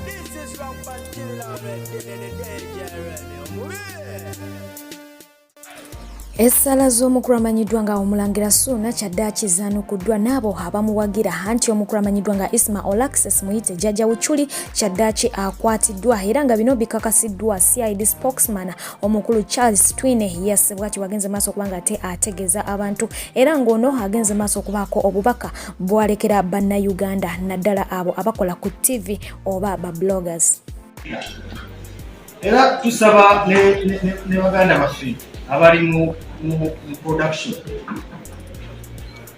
This is wrong but still already in the danger already. Essala z'omukulu amanyiddwa nga Omulangira Ssuuna kyaddaaki kizaanukuddwa n'abo abamuwagira anti omukulu amanyiddwa nga Isma Olaxes muyite Jjajja Buculi kyaddaaki akwatiddwa era nga bino bikakasiddwa CID spokesman omukulu Charles Twine yes bw'ati wagenze maaso okubanga ate ategeeza abantu era ng'ono agenze maaso okubaako obubaka bw'alekera bannayuganda naddala abo abakola ku TV oba ba bloggers. Era tusaba ne baganda baffe abali mu production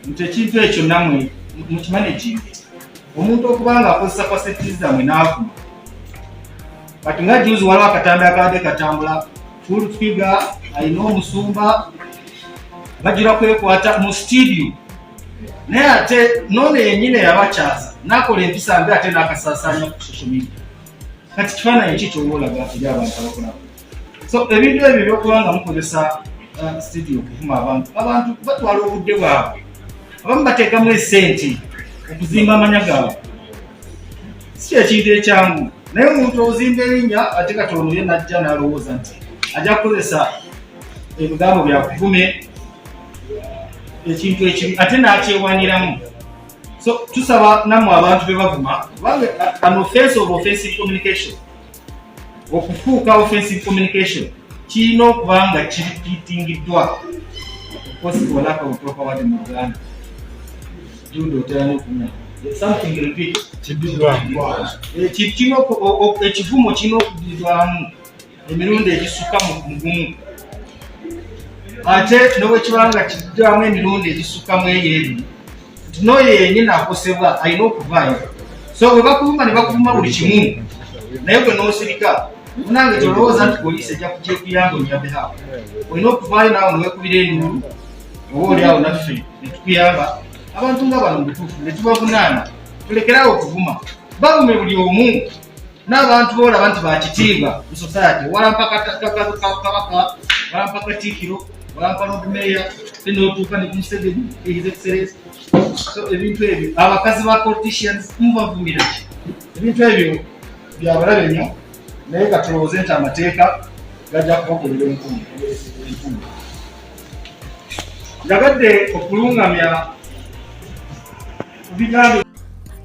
nti ekintu ekyo namwe mukimanaging omuntu okubanga akozesa facilities zammwe n'avuma kati nga juzi waliwo akatambi akabadde katambula full figure alina omusumba bajira kwekwata mu studio naye ate noono yennyini yabakyaza n'akola empisa mbi ate n'akasaasaanya ku social media kati kifaananyi ki ky'olaga eri abantu abakola so ebintu ebyo byokubanga mukozesa studio okuvuma abantu batwala obudde bwabwe abamu bateekamu esente okuzimba amanya gaabwe si ekintu ekyangu naye omuntu ozimba erinnya ate katono ye najja n'alowooza nti ajja kukozesa ebigambo byakuvume ekintu ekibi ate n'akyewaniramu so tusaba nammwe abantu be bavuma kubanga an offense of offensive communication okufuuka offensive communication kirina okuba nga kiripiitingiddwa possible lack of proper word mu Uganda judo otera n'okumya something repeat ekivumo kirina okuddibwamu emirundi egisukka mu gumu ate n'obwekibanga kiddwamu emirundi egisukkamu eyo n'oyo yennyini akosebwa alina okuvaayo so bwe bakuvuma ne bakuvuma buli kimu naye bwe n'osirika munange tolowooza nti poliisi ejja kukyekuyamba onyabbehawo olina okuvaayo naawe neweekubira enduulu oba oli awo naffe ne tukuyamba abantu nga bano mutuufu ne tubavunaana tulekerawo okuvuma bavume buli omu n'abantu boolaba nti bakitiibwa mu society walampaka kabaka walampa katiikiro walampa n'obumeeya te n'otuuka ne kumuseveni his excellence so ebintu ebyo abakazi ba politicians mubavumira ebintu ebyo byabalabe nnyo naye katulowooze nti amateeka gajja kubakolera enkumu njagadde okulungamya bigambo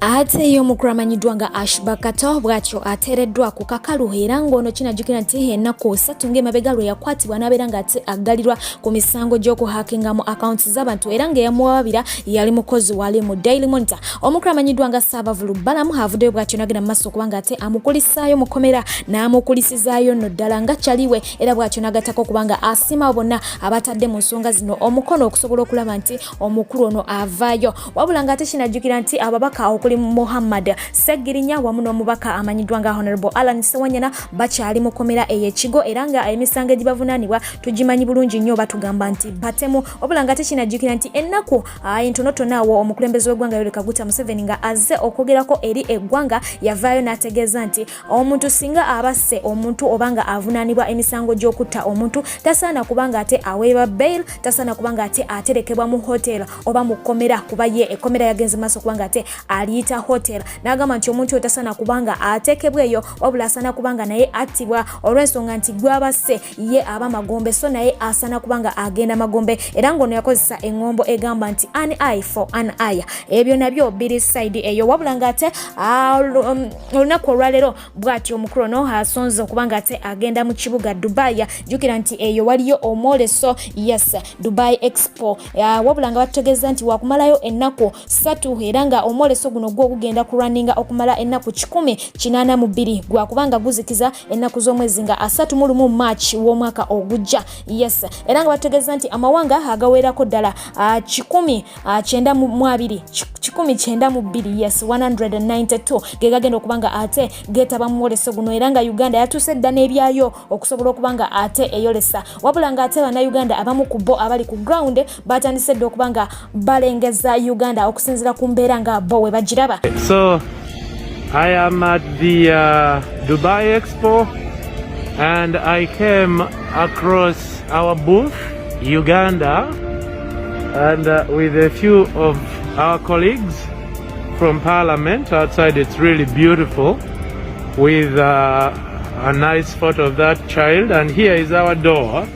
ate ye omukulu amanyiddwa nga Ashbakato bw'atyo ateereddwa ku kakalu era ng'ono kinajjukira nti ennaku 3 ng'emabega lwe yakwatibwa n'abeera ng'ate aggalirwa ku misango gy'okuhakingamu accounts z'abantu era ng'eyamuwabira yali mukozi wali mu Daily Monitor. Omukulu amanyiddwa nga Ssaabavulu Balamu avuddeyo bw'atyo n'agenda mu maaso okuba ng'ate amukulisaayo mu kkomera n'amukulisizaayo nno ddala nga kyaliwe era bw'atyo n'agattako okuba nga asiima bonna abatadde mu nsonga zino omukono okusobola okulaba nti omukulu ono avaayo wabula ng'ate kinajjukira nti ababaka Muhammad Segirinya wamu n'omubaka amanyiddwa nga Honorable Alan Sewanyana bakyali mu kkomera ey'ekigo era nga emisango egibavunaanibwa tugimanyi bulungi nnyo batugamba nti batemu wabula nga tekinajjukira nti ennaku entonotono awo omukulembeze w'eggwanga Yoweri Kaguta Museveni nga azze okwogerako eri eggwanga yavaayo n'ategeeza nti omuntu singa abasse omuntu obanga avunaanibwa emisango gy'okutta omuntu tasaana kubanga ate aweebwa bail tasaana kubanga ate aterekebwa mu hotel oba mu kkomera kuba ye ekkomera yagenze maaso kubanga ate ali hotel n'agamba nti omuntu otasana kubanga atekebwa eyo wabula asana kubanga naye attibwa olw'ensonga nti gwabasse ye aba magombe so naye asana kubanga agenda magombe era ng'ono yakozesa eŋŋombo egamba nti an eye for an eye ebyo nabyo biri side eyo wabula ng'ate olunaku olwaleero bw'atyo omukulu ono asonze okubanga ate agenda mu kibuga Dubai jjukira nti eyo waliyo omwoleso yes Dubai Expo wabula nga batutegeeza nti wakumalayo ennaku 3 era nga omwoleso guno gwo kugenda kurunninga okumala ennaku 182 gwa kubanga guzikiza ennaku z'omwezi nga 31 March w'omwaka ogujja yes era nga bategeeza nti amawanga agawerako ddala 192 yes 192 gegagenda okubanga ate getaba mu mwoleso guno era nga Uganda yatuse dda n'ebyayo okusobola okubanga ate eyolesa wabula nga ate bannayuganda abamu ku bo abali ku ground batandise dda okubanga balengeza Uganda okusinziira ku mbeera nga bo we bagiraba. So I am at the Dubai Expo and I came across our booth, Uganda, and with a few of our colleagues from Parliament. Outside it's really beautiful with a nice photo of that child, and here is our door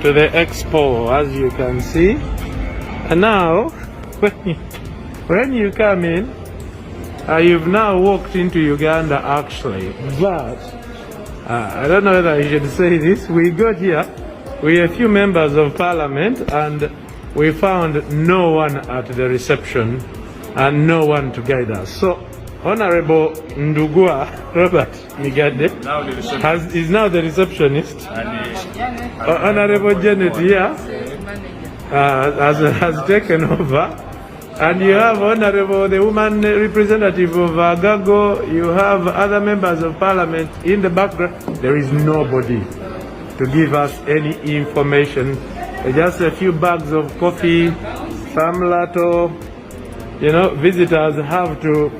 to the Expo, as you can see. And now when you come in, you've now walked into Uganda actually, but I don't know whether I should say this. We got here, we are a few members of Parliament, and we found no one at the reception and no one to guide us. So Honorable Ndugwa Robert Migade is now the receptionist. Honorable Janet here has taken over. And you have Honorable, the woman representative of Gago, you have other members of Parliament in the background. There is nobody to give us any information. Just a few bags of coffee, some latto. You know, visitors have to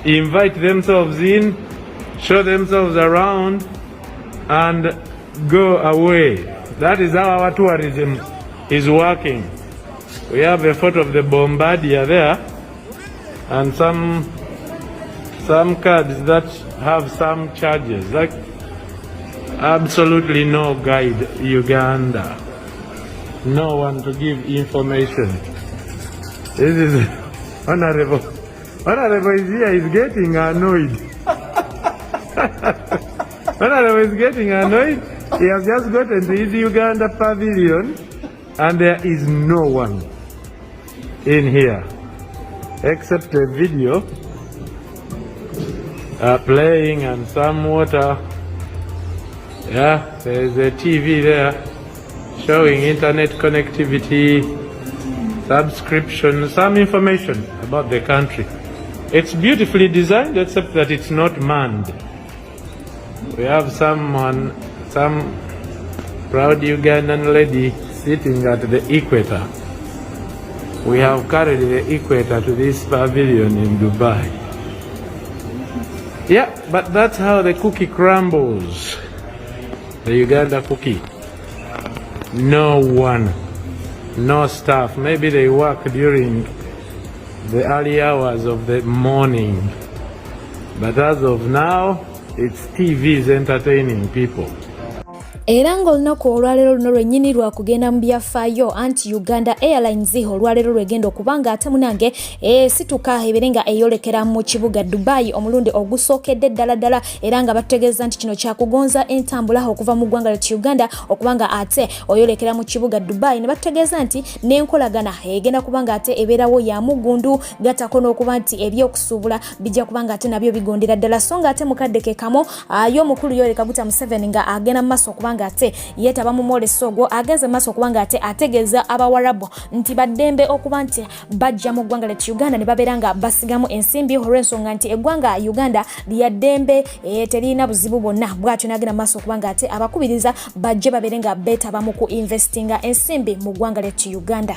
invite themselves in, show themselves around, and go away. That is how our tourism is working. We have a photo of the bombardier there, and some cards that have some charges. Like absolutely no guide, Uganda. No one to give information. This is Honorable. Honorable is here, is getting annoyed. Honorable is getting annoyed. He has just gotten to his Uganda pavilion, and there is no one in here except a video playing and some water. Yeah, there's a TV there showing internet connectivity, subscription, some information about the country. It's beautifully designed, except that it's not manned. We have some proud Ugandan lady sitting at the equator. We have carried the equator to this pavilion in Dubai. Yeah, but that's how the cookie crumbles. The Uganda cookie. No one, no staff. Maybe they work during the early hours of the morning. But as of now, it's TVs entertaining people. Era ng'olunaku olwaleero luno lwennyini lwa kugenda mu byafaayo anti Uganda Airlines olwaleero lwegenda okubanga ate munange situka ebere nga eyolekera mu kibuga Dubai omulundi ogusookedde ddala era nga bategeeza nti kino kyakugonza entambula okuva mu ggwanga lya Uganda okubanga ate oyolekera mu kibuga Dubai ne bategeeza nti n'enkolagana egenda kubanga ate ebeerawo ya mugundu gatako n'okuba nti ebyokusuubula bijja kubanga ate nabyo bigondera ddala so nga ate mukadde ke kamo y'omukulu Yoweri Kaguta Museveni nga agenda mu maaso okubanga ate yetaba mu mwoleso ogwo agenze maaso okubanga ate ategeeza abawarabu nti baddembe okuba nti bajja mu ggwanga lya Uganda ne babeera nga basigamu ensimbi olw'ensonga nti eggwanga Uganda lya ddembe terina buzibu bwonna bw'atyo n'agenda maaso okubanga ate abakubiriza bajje babeere nga beetaba mu ku investinga ensimbi mu ggwanga lya Uganda.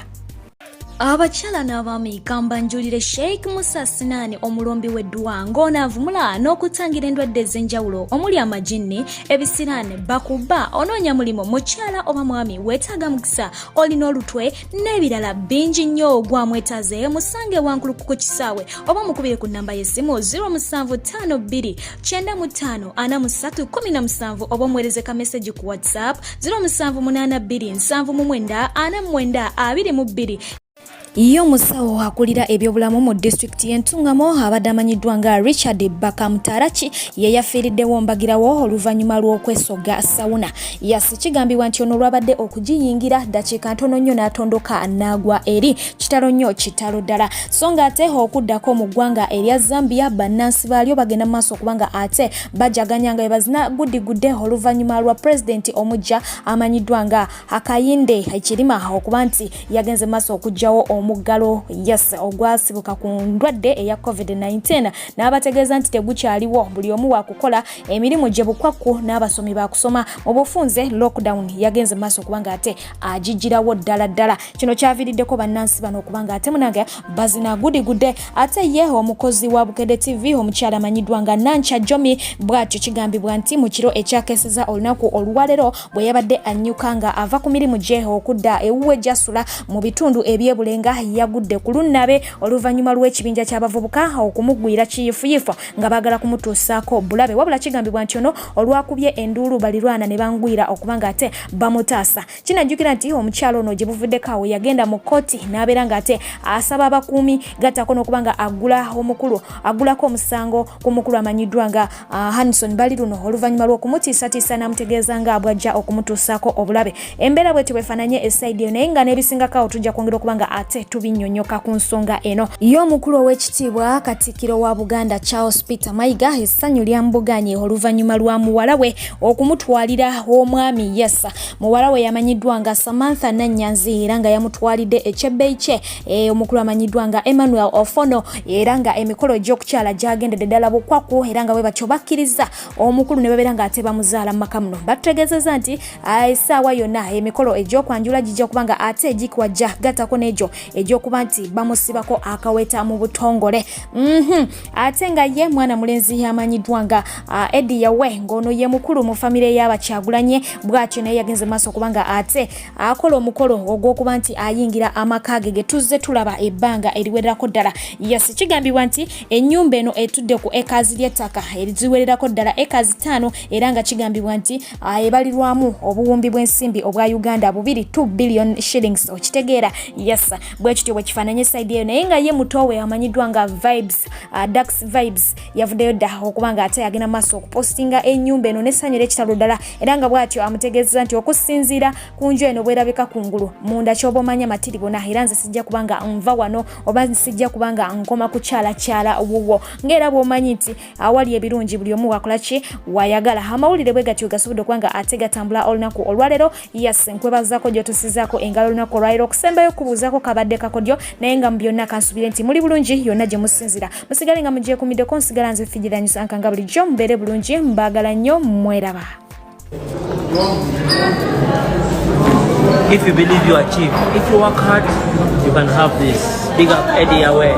Abakyala n'abaami kambanjulire Sheikh Musa Sinani omulombi w'eddwa ng'onaavumula n'okutangira endwadde ez'enjawulo omuli amajinni ebisiraane bakuba onoonya mulimu mukyala oba mwami weetaaga mukisa olina olutwe n'ebirala bingi nnyo gwamwetaaze musange wankulu ku kisaawe oba mukubire ku nnamba y'essimu 0752 95 4317 oba omuweereze ka message ku WhatsApp 0782 79 49 22. Iyo musawo akulira ebyobulamu mu district y'Entungamo abadde amanyiddwa nga Richard Bakamutarachi ye yafiiriddewo mbagirawo oluvannyuma lw'okwesoga sawuna. Kigambibwa nti ono lwabadde okugiyingira ddakiika ntono nnyo n'atondoka n'agwa eri kitalo nnyo kitalo ddala so nga ate okuddako mu ggwanga erya Zambia bannansi baalyo bagenda mu maaso okubanga ate bajaganya nga bazina guddigudde oluvannyuma lwa pulezidenti omujja amanyiddwa nga Akayinde Ekirima okuba nti yagenze maaso okugjawo omugalo ogwasibuka ku ndwadde eya COVID-19 n'abategeeza nti tegukyaliwo buli omu wakukola emirimu gye bukwakku n'abasomi bakusoma mu bufunze lockdown yagenze maaso okubanga ate agijjirawo ddala kino kyaviiriddeko bannansi bano okubanga ate munange bazina guddigudde ate ye omukozi wa Bukedde TV omukyala amanyiddwa nga Nankya Jomie bw'atyo kigambibwa nti mu kiro ekyakeseza olunaku olwaleero bwe yabadde annyuka nga ava ku mirimu gye okudda ewuwe gy'asula mu bitundu ebyebulenga yagudde ku lunnabe oluvannyuma lw'ekibinja ky'abavubuka okumugwira kiyifuyifu nga baagala kumutuusaako bulabe. Wabula kigambibwa nti ono olwakubye enduulu balirwana ne bangwira okubanga ate bamutaasa. Kinajjukira nti omukyalo ono gye buvuddeko awo yagenda mu kkooti n'abeera ng'ate asaba abakuumi gattako n'okubanga agulako omusango ku mukulu amanyiddwa nga Hanson Baliruno oluvannyuma lw'okumutiisatiisa n'amutegeeza nga bw'ajja okumutuusaako obulabe. Embeera bw'etyo bwefaananye esaidi eyo naye nga n'ebisingako awo tujja kwongera okubanga ate tubinnyonnyoka ku nsonga eno. Ye omukulu ow'ekitiibwa Katikkiro wa Buganda Charles Peter Mayiga essanyu lyambuganye oluvannyuma lwa muwala we okumutwalira omwami Yesa. Muwala we yamanyiddwa nga Samantha Nanyanzi era nga yamutwalidde ekyebbeeyi kye omukulu amanyiddwa nga Emmanuel Ofono era nga emikolo gy'okukyala gyagendedde ddala bukwaku era nga bwe batyo bakkiriza omukulu ne babeera nga ate bamuzaala mu maka muno. Batutegeezezza nti essaawa yonna emikolo egy'okwanjula gijja kuba nga ate egikwajja gattako n'egyo egy'okuba nti bamusibako akaweta mu butongole. Ate nga ye mwana mulenzi yamanyiddwa nga Eddie Yawe ng'ono ye mukulu mu famire y'Abakyagulanye bw'atyo naye yagenze maaso okuba nga ate akola omukolo ogw'okuba nti ayingira amaka ge tuzze tulaba ebbanga eriwererako ddala. Yes, kigambibwa nti ennyumba eno etudde ku ekazi ly'ettaka eriziwererako ddala ekazi 5 era nga kigambibwa nti ebalirwamu obuwumbi bw'ensimbi obwa Uganda 2 billion shillings okitegeera. Yes, bwe kityo bwe kifaananye side eyo naye nga ye mutowe amanyiddwa nga Vibes Dax Vibes yavuddeyo dda okuba nga ate yagenda maaso okupostinga ennyumba eno n'essanyu l'ekitalo ddala era nga bw'atyo amutegeeza nti okusinziira ku nju eno bwerabika kungulu munda ky'oba omanya matiri bona era nze sijja kubanga nva wano oba sijja kubanga nkoma ku kyala wuwo ng'era bw'omanyi nti awali ebirungi buli omu wakola ki wayagala. Amawulire bwe gatyo gasobodde okuba nga ate gatambula olunaku olwaleero. Yes, nkwebazaako gy'otusizaako engalo olunaku olwaleero okusembayo okubuuzaako kabadde kakodyo naye nga mu byonna kansubire nti muli bulungi yonna gye musinzira musigale nga mugyekumiddeko nsigala nze Fijiranyusa nkanga bulijjo mubeere bulungi mbaagala nnyo mweraba. If you believe you achieve, if you work hard, you can have this. Big up Eddie Aware.